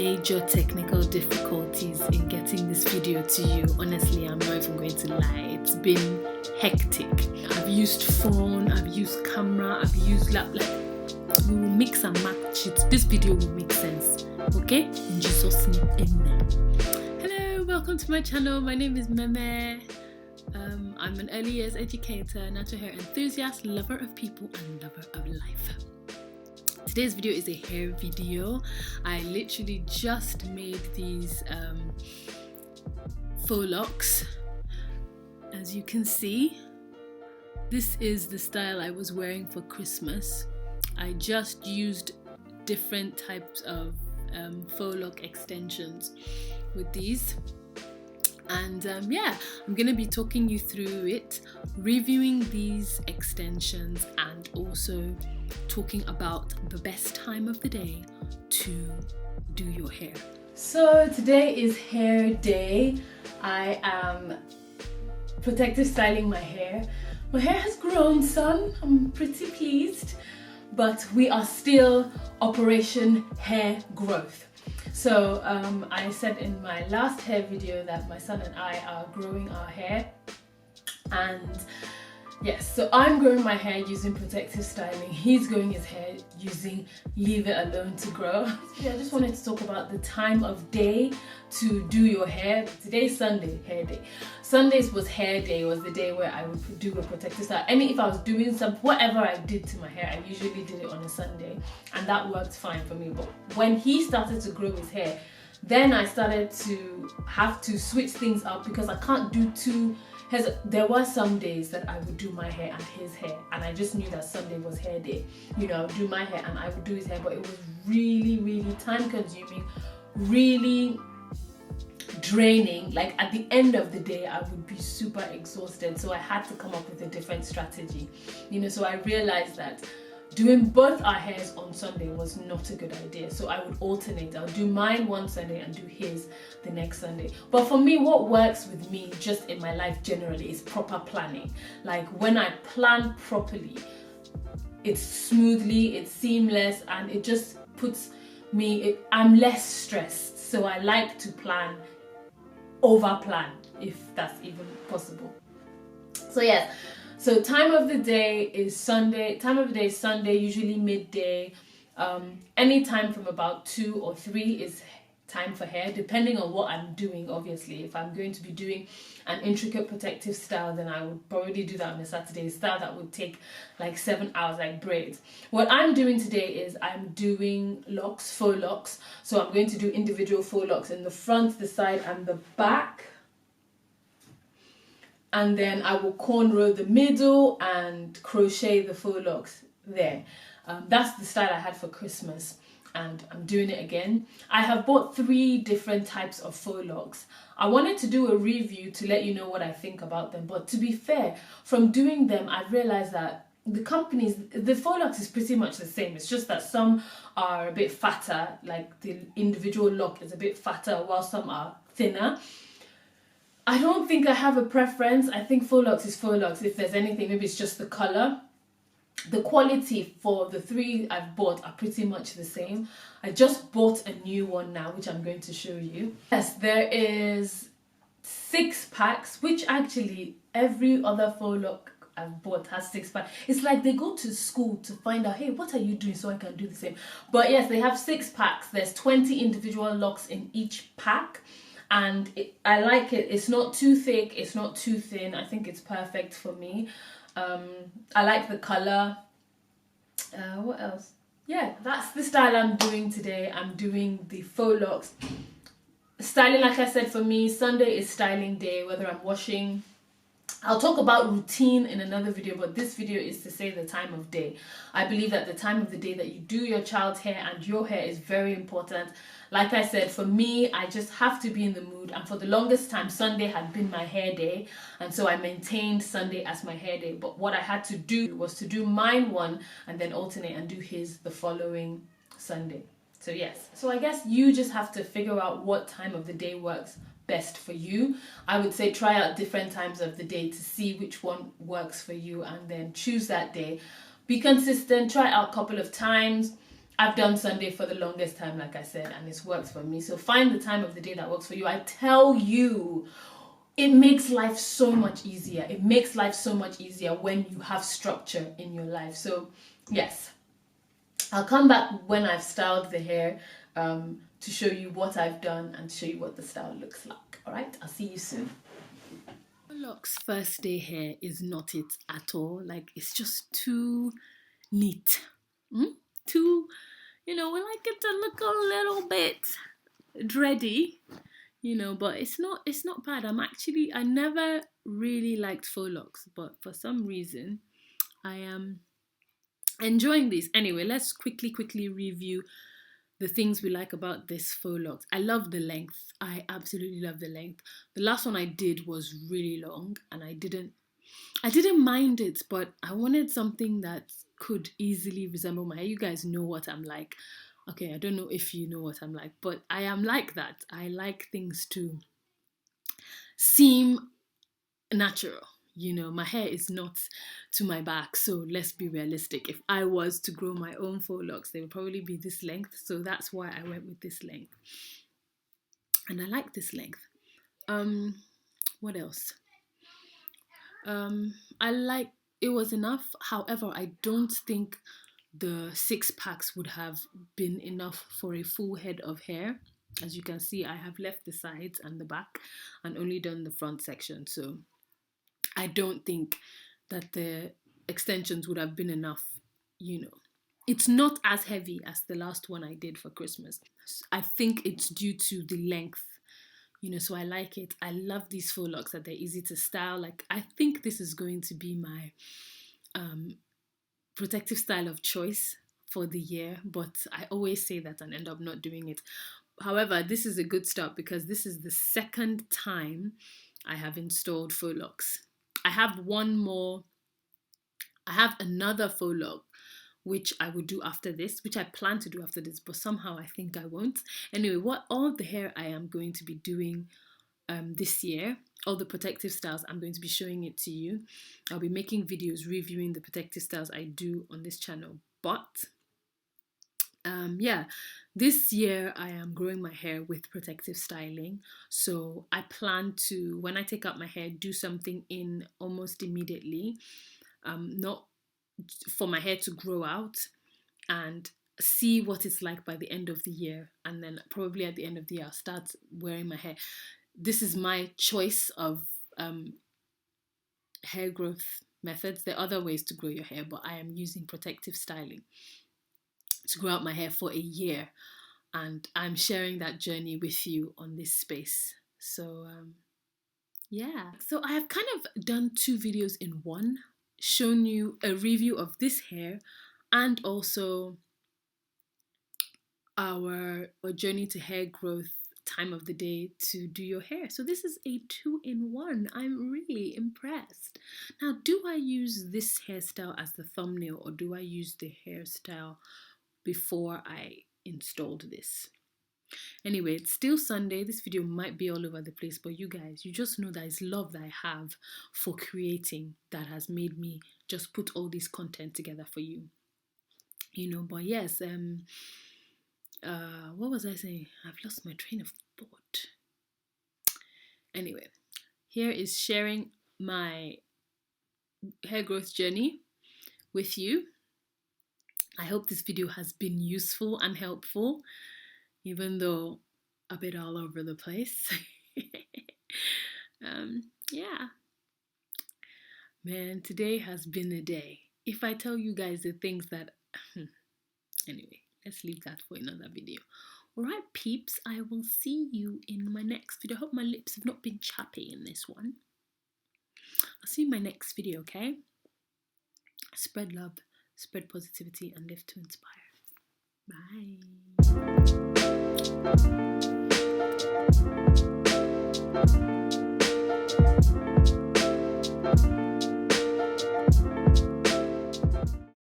major technical difficulties in getting this video to you. Honestly, I'm not even going to lie. It's been hectic. I've used phone, I've used camera, I've used laptop. We will mix and match it. This video will make sense. Okay? In Jesus' name, amen. Hello, welcome to my channel. My name is Meme. I'm an early years educator, natural hair enthusiast, lover of people, and lover of life. Today's video is a hair video. I literally just made these faux locks. As you can see, this is the style I was wearing for Christmas. I just used different types of faux loc extensions with these. And yeah, I'm going to be talking you through it, reviewing these extensions, and also talking about the best time of the day to do your hair. So today is hair day. I am protective styling my hair. My hair has grown some. I'm pretty pleased, but we are still Operation Hair Growth. So I said in my last hair video that my son and I are growing our hair, and yes, so I'm growing my hair using protective styling. He's growing his hair using leave it alone to grow. Yeah, I just wanted to talk about the time of day to do your hair. Today's Sunday, hair day. Sundays was hair day, was the day where I would do a protective style. If I was doing whatever I did to my hair, I usually did it on a Sunday, and that worked fine for me. But when he started to grow his hair, then I started to have to switch things up because I can't do two. There were some days that I would do my hair and his hair, and I just knew that Sunday was hair day. You know, I would do my hair and I would do his hair, but it was really, really time consuming, really draining. Like at the end of the day, I would be super exhausted. So I had to come up with a different strategy. You know, so I realized that doing both our hairs on Sunday was not a good idea. So I would alternate. I would do mine one Sunday and do his the next Sunday. But for me, what works with me just in my life generally is proper planning. Like when I plan properly, it's smoothly, it's seamless, and it just puts me, I'm less stressed. So I like to plan, over plan, if that's even possible. So yes. So time of the day is Sunday. Time of the day is Sunday, usually midday. Any time from about 2 or 3 is time for hair, depending on what I'm doing. Obviously, if I'm going to be doing an intricate protective style, then I would probably do that on a Saturday. Style that would take like 7 hours, like braids. What I'm doing today is I'm doing locks, faux locks. So I'm going to do individual faux locks in the front, the side, and the back. And then I will cornrow the middle and crochet the faux locks there. That's the style I had for Christmas, and I'm doing it again. I have bought 3 different types of faux locks. I wanted to do a review to let you know what I think about them, but to be fair, from doing them, I've realized that the companies, the faux locks is pretty much the same. It's just that some are a bit fatter, like the individual lock is a bit fatter, while some are thinner. I don't think I have a preference. I think faux locks is faux locks. If there's anything, maybe it's just the color. The quality for the 3 I've bought are pretty much the same. I just bought a new one now, which I'm going to show you. Yes, there is 6 packs, which actually every other faux loc I've bought has 6 packs. It's like they go to school to find out, hey, what are you doing so I can do the same. But yes, they have 6 packs. There's 20 individual locks in each pack. And I like it. It's not too thick, it's not too thin. I think it's perfect for me. I like the color. What else? Yeah, that's the style I'm doing today. I'm doing the faux locks. Styling, like I said, for me, Sunday is styling day, whether I'm washing. I'll talk about routine in another video, but this video is to say the time of day. I believe that the time of the day that you do your child's hair and your hair is very important. Like I said, for me, I just have to be in the mood, and for the longest time, Sunday had been my hair day, and so I maintained Sunday as my hair day. But what I had to do was to do mine one and then alternate and do his the following Sunday. So yes, so I guess you just have to figure out what time of the day works best for you. I would say try out different times of the day to see which one works for you, and then choose that day. Be consistent, try it out a couple of times. I've done Sunday for the longest time, like I said, and it's worked for me. So find the time of the day that works for you. I tell you, it makes life so much easier. It makes life so much easier when you have structure in your life. So yes, I'll come back when I've styled the hair to show you what I've done and show you what the style looks like. All right, I'll see you soon. Loc's first day hair is not it at all. Like, it's just too neat. Too, we like it to look a little bit dready, but it's not bad. I never really liked faux locks, but for some reason I am enjoying these. Anyway, let's quickly review the things we like about this faux locks. I love the length. I absolutely love the length. The last one I did was really long, and I didn't mind it, but I wanted something that could easily resemble my hair. You guys know what I'm like. Okay, I don't know if you know what I'm like, but I am like that. I like things to seem natural. My hair is not to my back, so let's be realistic. If I was to grow my own faux locks, they would probably be this length, so that's why I went with this length. And I like this length. What else? I like it was enough. However, I don't think the 6 packs would have been enough for a full head of hair. As you can see, I have left the sides and the back and only done the front section. So I don't think that the extensions would have been enough. It's not as heavy as the last one I did for Christmas. I think it's due to the length. So I like it. I love these faux locks, that they're easy to style. Like, I think this is going to be my protective style of choice for the year, but I always say that and end up not doing it. However, this is a good start because this is the second time I have installed faux locks. I have another faux loc which I would do after this, which I plan to do after this, but somehow I think I won't. Anyway, all the hair I am going to be doing this year, all the protective styles, I'm going to be showing it to you. I'll be making videos reviewing the protective styles I do on this channel. But this year I am growing my hair with protective styling. So I plan to, when I take out my hair, do something in almost immediately. Not for my hair to grow out, and see what it's like by the end of the year, and then probably at the end of the year I'll start wearing my hair. This is my choice of hair growth methods. There are other ways to grow your hair, but I am using protective styling to grow out my hair for a year, and I'm sharing that journey with you on this space. So so I have kind of done 2 videos in one, shown you a review of this hair and also our journey to hair growth time of the day to do your hair. So this is a 2-in-1. I'm really impressed. Now, do I use this hairstyle as the thumbnail, or do I use the hairstyle before I installed this? Anyway, it's still Sunday. This video might be all over the place, but you guys, you just know that it's love that I have for creating that has made me just put all this content together for you. But yes, what was I saying? I've lost my train of thought. Anyway, here is sharing my hair growth journey with you. I hope this video has been useful and helpful, even though a bit all over the place. Man, today has been a day. If I tell you guys the things that... Anyway, let's leave that for another video. Alright, peeps, I will see you in my next video. I hope my lips have not been chappy in this one. I'll see you in my next video, okay? Spread love, spread positivity, and live to inspire. Bye.